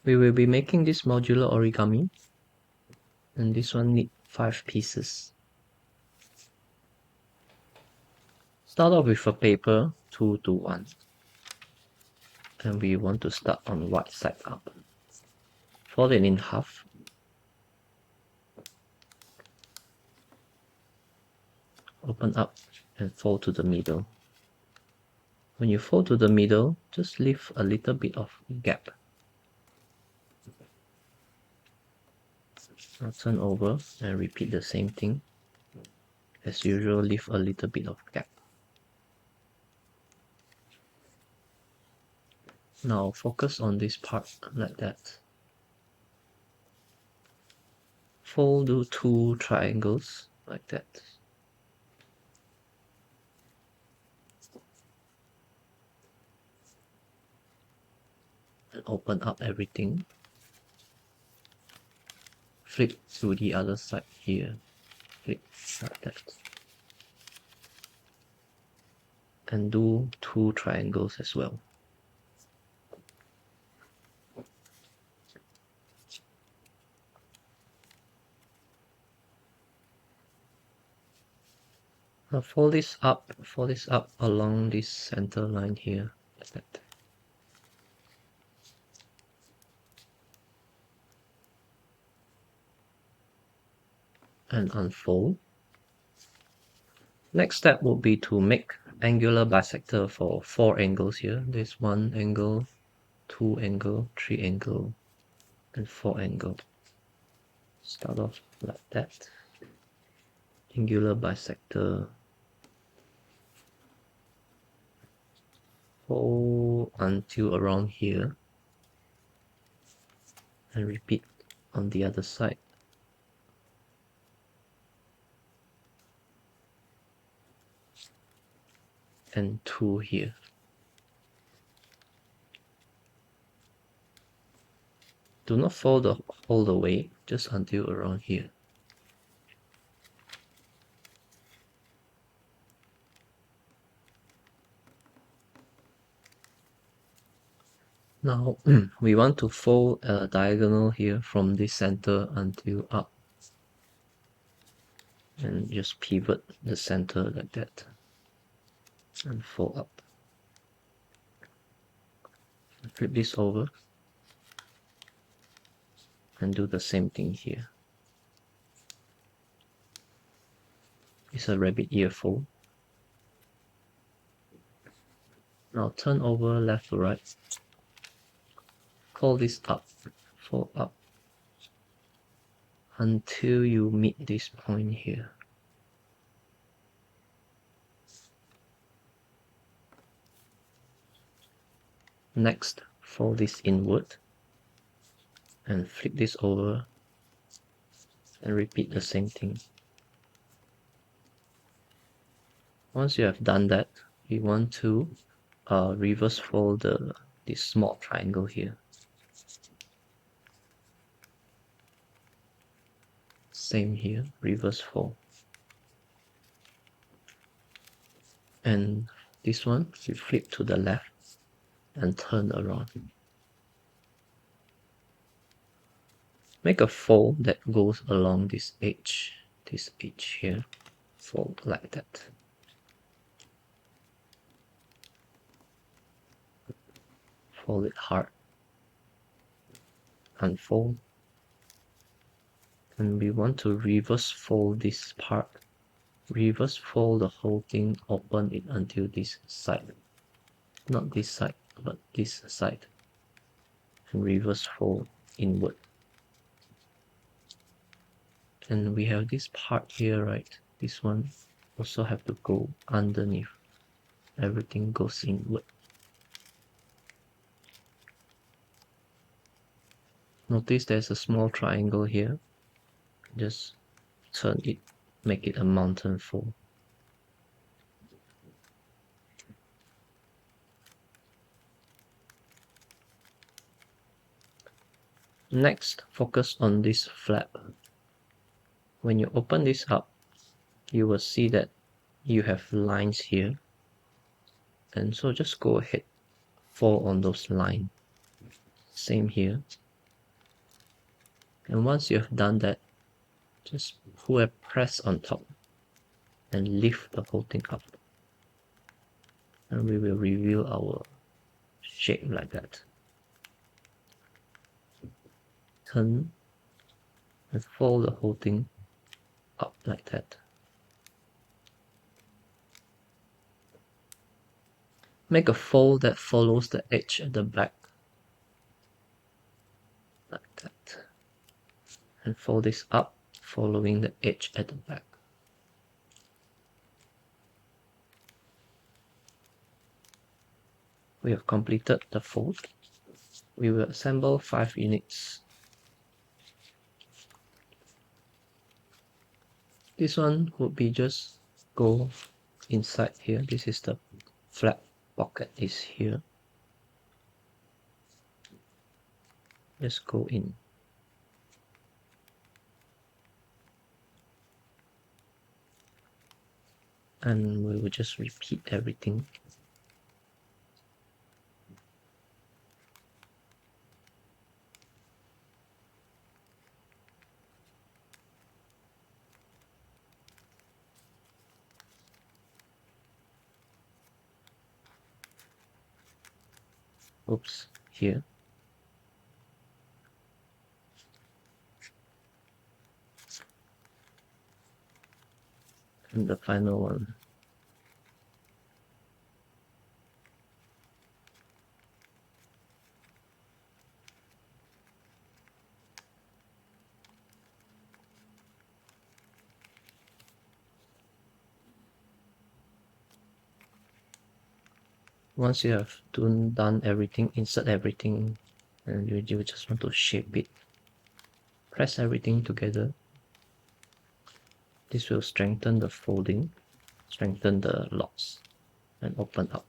We will be making this modular origami, and this one need 5 pieces. Start off with a paper 2 to 1, and we want to start on right side up. Fold it in half. Open up and fold to the middle. When you fold to the middle, just leave a little bit of gap. Now turn over and repeat the same thing. As usual, leave a little bit of gap. Now focus on this part like that. Fold to 2 triangles like that. And open up everything. Flip to the other side here. Flip like that. And do 2 triangles as well. Now fold this up along this center line here, like that. And unfold. Next step would be to make angular bisector for 4 angles here. There's 1 angle, 2 angle, 3 angle, and 4 angle. Start off like that. Angular bisector. Fold until around here. And repeat on the other side. And 2 here. Do not fold all the way, just until around here. Now we want to fold a diagonal here from this center until up. And just pivot the center like that. And fold up. Flip this over. And do the same thing here. It's a rabbit ear fold. Now turn over left to right. Fold this up. Fold up. Until you meet this point here. Next, fold this inward. And flip this over. And repeat the same thing. Once you have done that, we want to reverse fold this small triangle here. Same here, reverse fold. And this one, you flip to the left and turn around. Make a fold that goes along this edge here. Fold like that. Fold it hard. Unfold. And we want to reverse fold this part. Reverse fold the whole thing, open it until this side. Not this side, but this side. And reverse fold inward. And we have this part here, right? This one also have to go underneath. Everything goes inward. Notice there's a small triangle here. Just turn it, make it a mountain fold. Next, focus on this flap. When you open this up, you will see that you have lines here. And so just go ahead, fold on those lines. Same here. And once you have done that, just pull and press on top and lift the whole thing up. And we will reveal our shape like that. Turn and fold the whole thing up like that. Make a fold that follows the edge at the back. Like that. And fold this up, following the edge at the back. We have completed the fold. We will assemble 5 units. This one would be just go inside here. This is the flat pocket is here. Just go in. And we will just repeat everything. Oops, here. And the final one. Once you have done everything, insert everything, and you just want to shape it, press everything together. This will strengthen the folding, strengthen the locks, and open up.